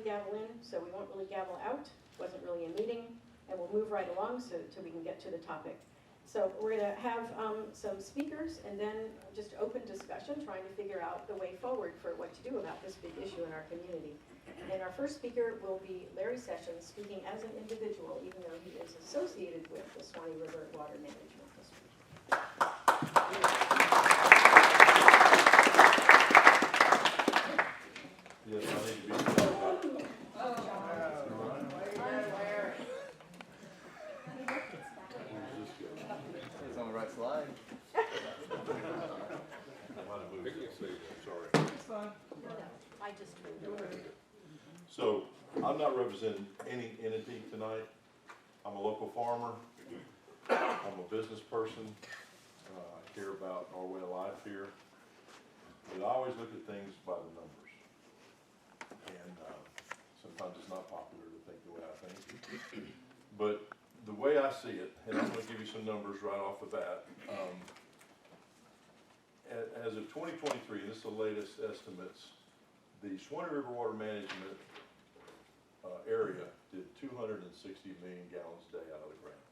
gavel in, so we won't really gavel out. Wasn't really a meeting, and we'll move right along so we can get to the topic. So we're going to have some speakers and then just open discussion, trying to figure out the way forward for what to do about this big issue in our community. And our first speaker will be Larry Sessions, speaking as an individual, even though he is associated with the Swanee River Water Management District. Yes, I need to be. It's on the right slide. Sorry. It's fine. I just moved over. So I'm not representing any entity tonight. I'm a local farmer. I'm a business person. I care about our way of life here. But I always look at things by the numbers. And sometimes it's not popular to think the way I think. But the way I see it, and I'm going to give you some numbers right off the bat. As of 2023, and this is the latest estimates, the Swanee River Water Management area did 260 million gallons a day out of the ground.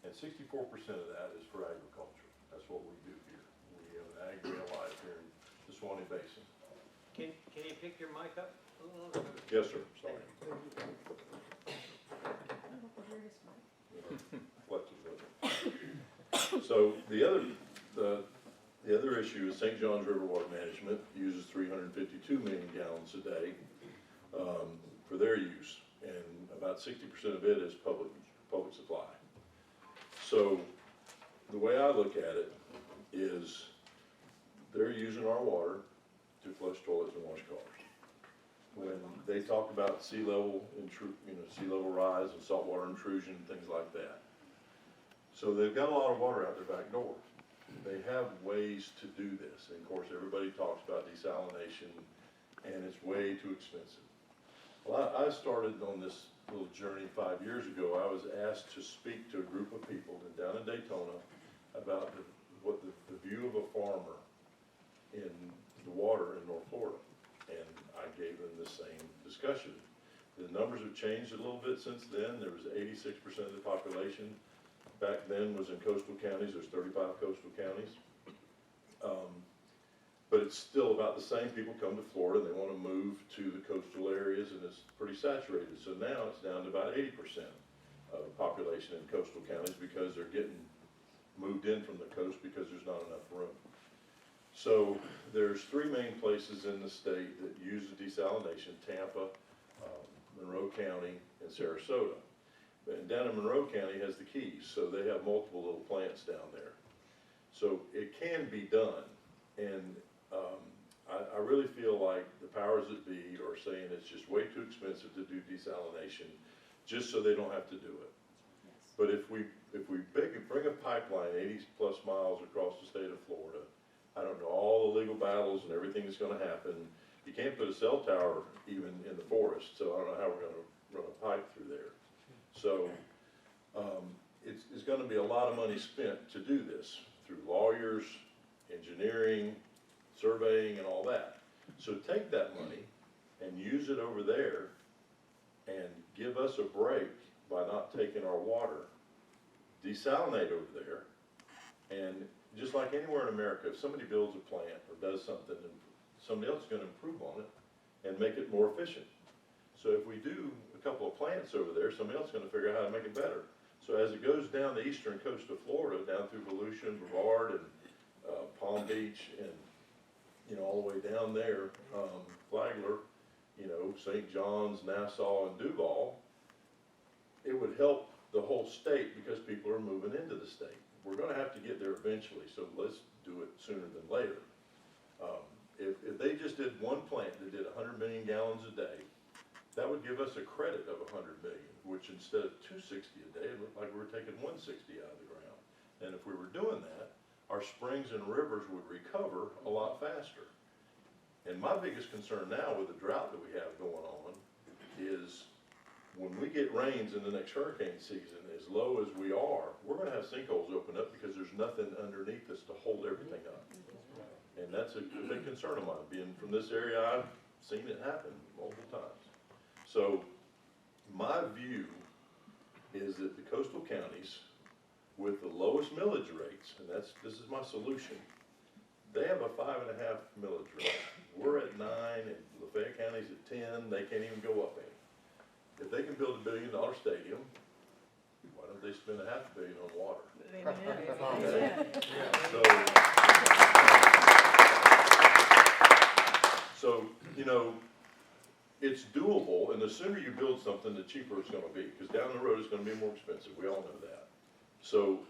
And 64% of that is for agriculture. That's what we do here. We have an ag way of life here in the Swanee Basin. Can you pick your mic up? Yes, sir. Sorry. So the other issue is St. John's River Water Management uses 352 million gallons a day for their use, and about 60% of it is public supply. So the way I look at it is they're using our water to flush toilets and wash cars. When they talk about sea level rise and saltwater intrusion, things like that. So they've got a lot of water out their back door. They have ways to do this. And of course, everybody talks about desalination, and it's way too expensive. Well, I started on this little journey 5 years ago. I was asked to speak to a group of people down in Daytona about the view of a farmer in the water in North Florida. And I gave them the same discussion. The numbers have changed a little bit since then. There was 86% of the population back then was in coastal counties. There's 35 coastal counties. But it's still about the same. People come to Florida and they want to move to the coastal areas, and it's pretty saturated. So now it's down to about 80% of the population in coastal counties because they're getting moved in from the coast because there's not enough room. So there's 3 main places in the state that use the desalination: Tampa, Monroe County, and Sarasota. And down in Monroe County has the Keys, so they have multiple little plants down there. So it can be done, and I really feel like the powers that be are saying it's just way too expensive to do desalination, just so they don't have to do it. Yes. But if we bring a pipeline 80+ miles across the state of Florida, I don't know all the legal battles and everything that's going to happen. You can't put a cell tower even in the forest, so I don't know how we're going to run a pipe through there. So it's going to be a lot of money spent to do this through lawyers, engineering, surveying, and all that. So take that money and use it over there and give us a break by not taking our water, desalinate over there, and just like anywhere in America, if somebody builds a plant or does something, somebody else is going to improve on it and make it more efficient. So if we do a couple of plants over there, somebody else is going to figure out how to make it better. So as it goes down the eastern coast of Florida, down through Volusia, Brevard, and Palm Beach, and all the way down there, Flagler, St. John's, Nassau, and Duval, it would help the whole state because people are moving into the state. We're going to have to get there eventually, so let's do it sooner than later. If they just did one plant that did 100 million gallons a day, that would give us a credit of 100 million, which instead of 260 a day, it looked like we were taking 160 out of the ground. And if we were doing that, our springs and rivers would recover a lot faster. And my biggest concern now with the drought that we have going on is when we get rains in the next hurricane season, as low as we are, we're going to have sinkholes open up because there's nothing underneath us to hold everything up. And that's a big concern of mine. Being from this area, I've seen it happen multiple times. So my view is that the coastal counties with the lowest millage rates, and this is my solution, they have a 5.5 millage rate. We're at 9, and Lafayette County's at 10, they can't even go up any. If they can build $1 billion stadium, why don't they spend $500 million on water? So, you know, it's doable, and the sooner you build something, the cheaper it's gonna be, because down the road it's gonna be more expensive, we all know that. So,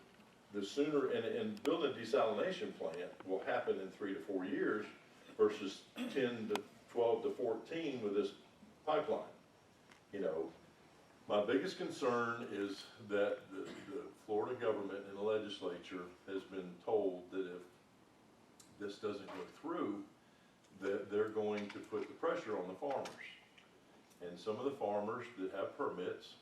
the sooner, and building a desalination plant will happen in 3 to 4 years versus 10 to 12 to 14 with this pipeline. You know, my biggest concern is that the Florida government and the legislature has been told that if this doesn't go through, that they're going to put the pressure on the farmers. And some of the farmers that have permits,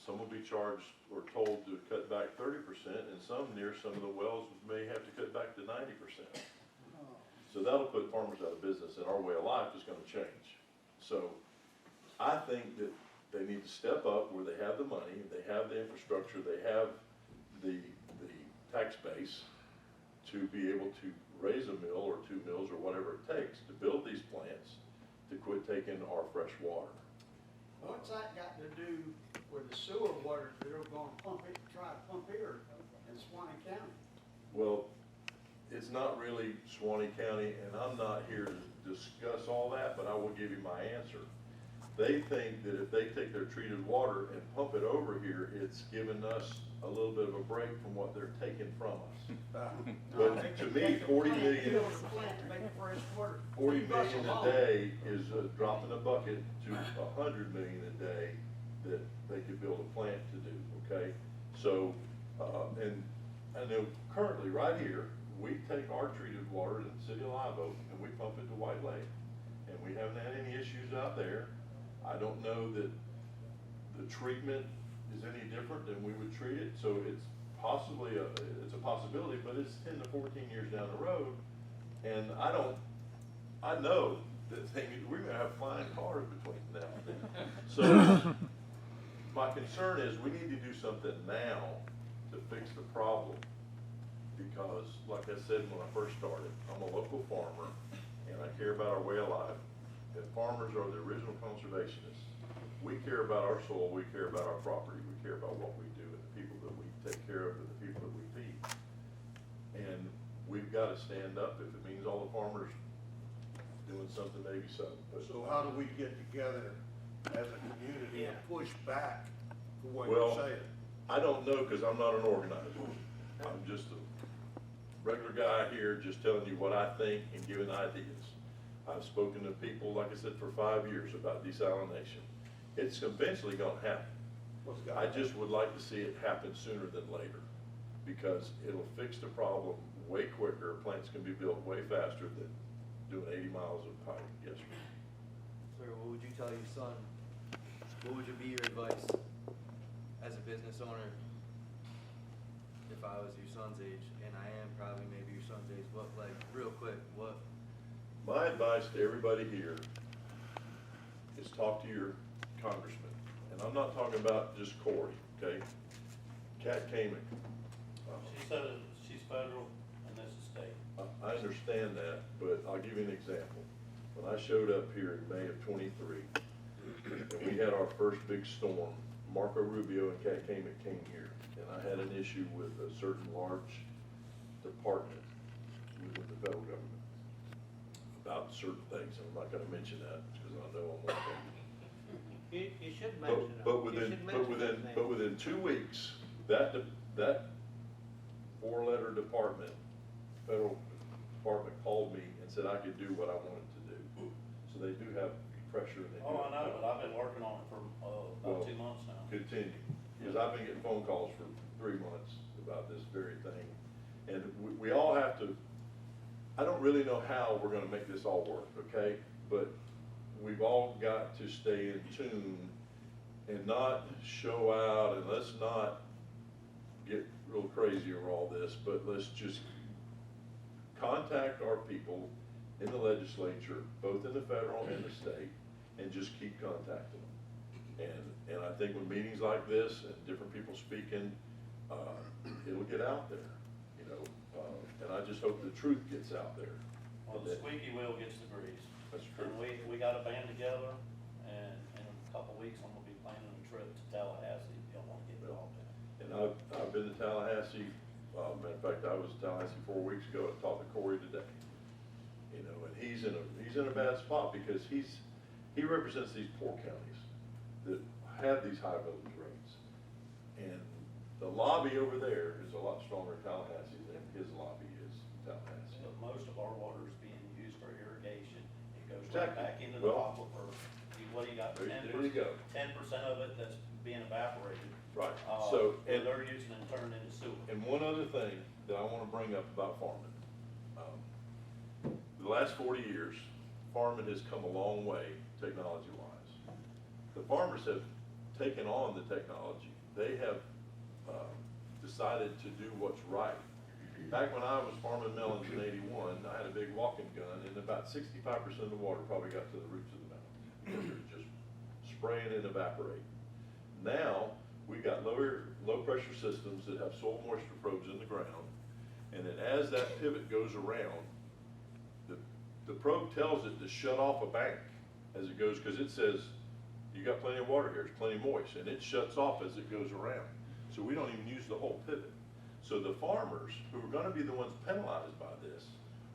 some will be charged or told to cut back 30%, and some near some of the wells may have to cut back to 90%. So that'll put farmers out of business, and our way of life is gonna change. So I think that they need to step up where they have the money, they have the infrastructure, they have the tax base to be able to raise a mill or 2 mills or whatever it takes to build these plants to quit taking our fresh water. What's that got to do with the sewer water that they're gonna pump it, try to pump here in Swanee County? Well, it's not really Swanee County, and I'm not here to discuss all that, but I will give you my answer. They think that if they take their treated water and pump it over here, it's giving us a little bit of a break from what they're taking from us. But to me, 40 million, 40 million a day is a drop in the bucket to 100 million a day that they could build a plant to do, okay? So, and I know currently right here, we take our treated water in the city of Live Oak and we pump it to White Lake. And we haven't had any issues out there. I don't know that the treatment is any different than we would treat it, so it's possibly it's a possibility, but it's 10 to 14 years down the road, and I know that we're gonna have flying cars between now and then. So my concern is we need to do something now to fix the problem, because like I said when I first started, I'm a local farmer, and I care about our way of life, and farmers are the original conservationists. We care about our soil, we care about our property, we care about what we do and the people that we take care of and the people that we feed. And we've got to stand up. If it means all the farmers doing something, maybe so. But So how do we get together as a community and push back for what Well, you're saying? I don't know, because I'm not an organizer. I'm just a regular guy here just telling you what I think and giving ideas. I've spoken to people, like I said, for 5 years about desalination. It's eventually gonna happen. I just would like to see it happen sooner than later, because it'll fix the problem way quicker. Plants can be built way faster than doing 80 miles of pipe. Yes, sir. Sir, what would you tell your son? What would be your advice as a business owner? If I was your son's age, and I am probably maybe your son's age, what, like, real quick, what? My advice to everybody here is talk to your congressman. And I'm not talking about just Corey, okay? Kat Kamek. She said she's federal and this is state. I understand that, but I'll give you an example. When I showed up here in May of '23, and we had our first big storm, Marco Rubio and Kat Kamek came here, and I had an issue with a certain large department within the federal government about certain things, and I'm not gonna mention that, because I know I'm not gonna. You should mention it. But You should mention those names. within 2 weeks, that 4-letter department, federal department called me and said I could do what I wanted to do. So they do have pressure and they do. Oh, I know, but I've been working on it for about 2 months now. Continue, because I've been getting phone calls for 3 months about this very thing. And we all have to, I don't really know how we're gonna make this all work, okay? But we've all got to stay in tune and not show out, and let's not get real crazy over all this, but let's just contact our people in the legislature, both in the federal and the state, and just keep contacting them. And I think when meetings like this and different people speaking, it'll get out there, you know, and I just hope the truth gets out there. Well, the squeaky wheel gets the grease. That's true. And we got a band together, and in a couple of weeks, I'm gonna be planning a trip to Tallahassee, if y'all wanna get involved in it. And I've been to Tallahassee, matter of fact, I was in Tallahassee 4 weeks ago and talked to Corey today. You know, and he's in a bad spot because he represents these poor counties that have these high millage rates. And the lobby over there is a lot stronger in Tallahassee than his lobby is in Tallahassee. But most of our water is being used for irrigation. It goes right Exactly. back into the Well, aquifer. What do you got? there you go. 10% of it that's being evaporated. Right, so, and They're using and turning into sewer. And one other thing that I want to bring up about farming. The last 40 years, farming has come a long way technology-wise. The farmers have taken on the technology. They have decided to do what's right. Back when I was farming melons in '81, I had a big walking gun, and about 65% of the water probably got to the roots of the melon because they're just spraying and evaporating. Now, we've got low pressure systems that have soil moisture probes in the ground, and then as that pivot goes around, the probe tells it to shut off a bank as it goes, because it says, you got plenty of water here, it's plenty moist, and it shuts off as it goes around. So we don't even use the whole pivot. So the farmers, who are gonna be the ones penalized by this,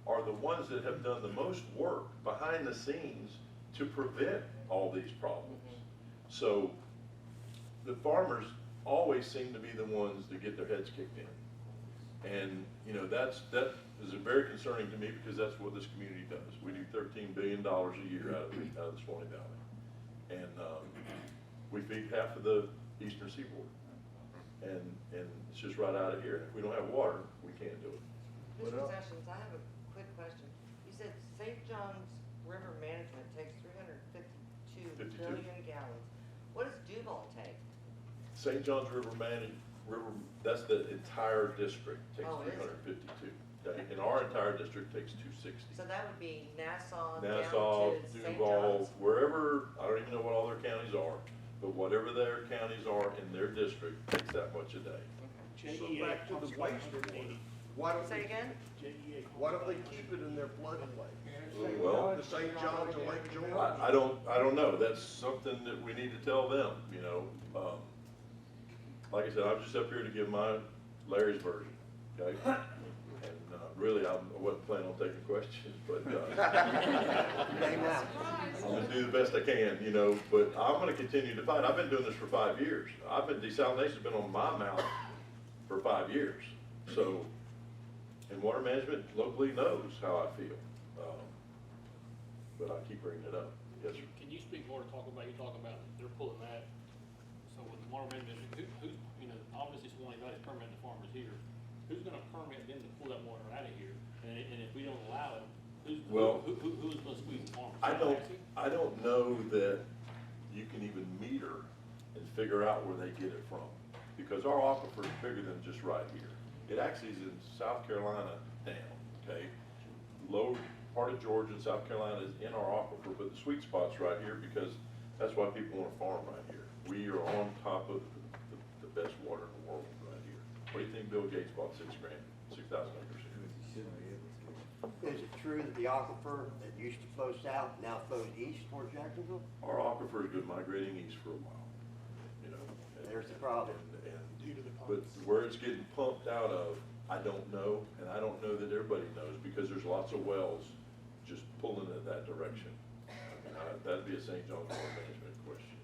are the ones that have done the most work behind the scenes to prevent all these problems. So the farmers always seem to be the ones that get their heads kicked in. And, you know, that is very concerning to me because that's what this community does. We do $13 billion a year out of the Swanee Valley. And we feed half of the eastern seaboard. And it's just right out of here. If we don't have water, we can't do it. Mr. Sessions, I have a quick question. You said St. John's River Management takes 352 52. billion gallons. What does Duval take? St. John's River, that's the entire district, takes Oh, is it? 352. And our entire district takes 260. So that would be Nassau Nassau, down to St. Duval, John's? wherever, I don't even know what all their counties are, but whatever their counties are in their district takes that much a day. So back to the wastewater. Why don't Say again? Why don't they keep it in their floodplain? Well, The St. John's and Lake George? I don't know, that's something that we need to tell them, you know. Like I said, I'm just up here to give Larry's version, okay? And really, I wasn't planning on taking questions, but I'm gonna do the best I can, you know, but I'm gonna continue to fight. I've been doing this for 5 years. Desalination's been on my mouth for 5 years. So, and water management locally knows how I feel. But I keep bringing it up. Yes, sir. Can you speak more to talk about, you're talking about they're pulling that, so with the water management, who's, you know, obviously Swanee Valley's permitting the farmers here. Who's gonna permit them to pull that water out of here? And if we don't allow it, who's gonna squeeze the farmers? I don't know that you can even meter and figure out where they get it from, because our aquifer is bigger than just right here. It actually is in South Carolina down, okay? Lower part of Georgia and South Carolina is in our aquifer, but the sweet spot's right here because that's why people want to farm right here. We are on top of the best water in the world right here. What do you think Bill Gates bought 6,000 acres? Is it true that the aquifer that used to flow south now flows east towards Jacksonville? Our aquifer has been migrating east for a while, you know. There's the problem. But where it's getting pumped out of, I don't know, and I don't know that everybody knows because there's lots of wells just pulling in that direction. I mean, that'd be a St. John's Water Management question.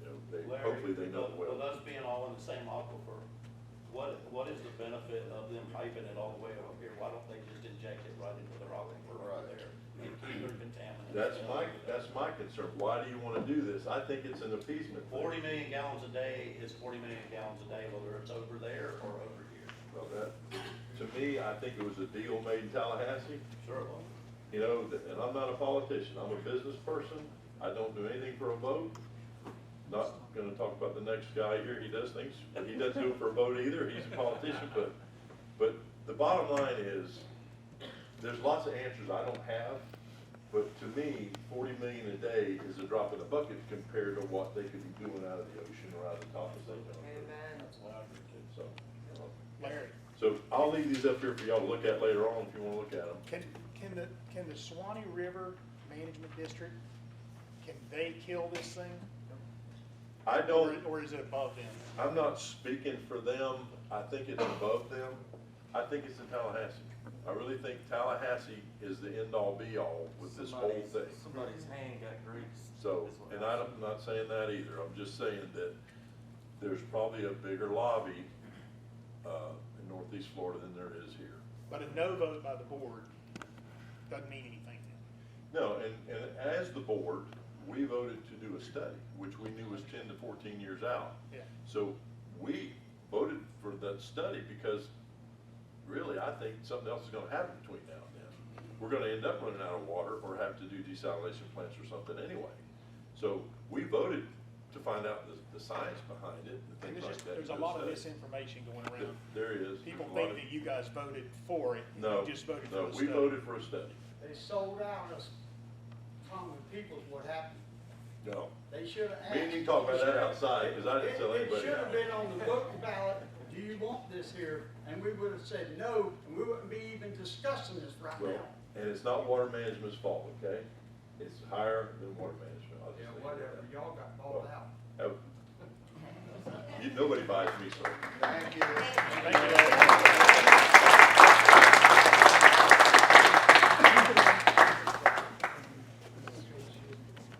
You know, Larry, hopefully they know the well. With us being all in the same aquifer, what is the benefit of them piping it all the way over here? Why don't they just inject it right into their aquifer over there and keep their contaminants? That's my concern. Why do you want to do this? I think it's an appeasement thing. 40 million gallons a day is 40 million gallons a day, whether it's over there or over here. Well, to me, I think it was a deal made in Tallahassee. Sure it was. You know, and I'm not a politician, I'm a business person, I don't do anything for a vote. Not gonna talk about the next guy here, he doesn't do it for a vote either, he's a politician, but the bottom line is, there's lots of answers I don't have, But to me, 40 million a day is a drop in the bucket compared to what they could be doing out of the ocean or out of the top of St. John River. Amen. That's what I agree too. So, Larry, so I'll leave these up here for y'all to look at later on if you wanna look at them. can the Swanee River Management District, can they kill this thing? I don't, Or is it above them? I'm not speaking for them, I think it's above them, I think it's in Tallahassee. I really think Tallahassee is the end-all be-all with this whole thing. Somebody's hand got greased. So, and I'm not saying that either, I'm just saying that there's probably a bigger lobby, in Northeast Florida than there is here. But a no vote by the board doesn't mean anything then. No, and as the board, we voted to do a study, which we knew was 10 to 14 years out. Yeah. So we voted for that study because really, I think something else is gonna happen between now and then. We're gonna end up running out of water or have to do desalination plants or something anyway. So we voted to find out the science behind it and And things like that. there's a lot of misinformation going around. There is. People There's a lot think that you guys voted for it, and No, you just voted no, for the we study. voted for a study. They sold out us common people what happened. No. They should have asked. Me and you can talk about that outside, because I didn't tell anybody. It should have been on the book ballot, do you want this here? And we would have said no, and we wouldn't be even discussing this right Well, now. and it's not water management's fault, okay? It's higher than water management. I'll just Yeah, leave it whatever, at that. y'all got bought out. Oh. Nobody buys me, so. Thank you. Thank you.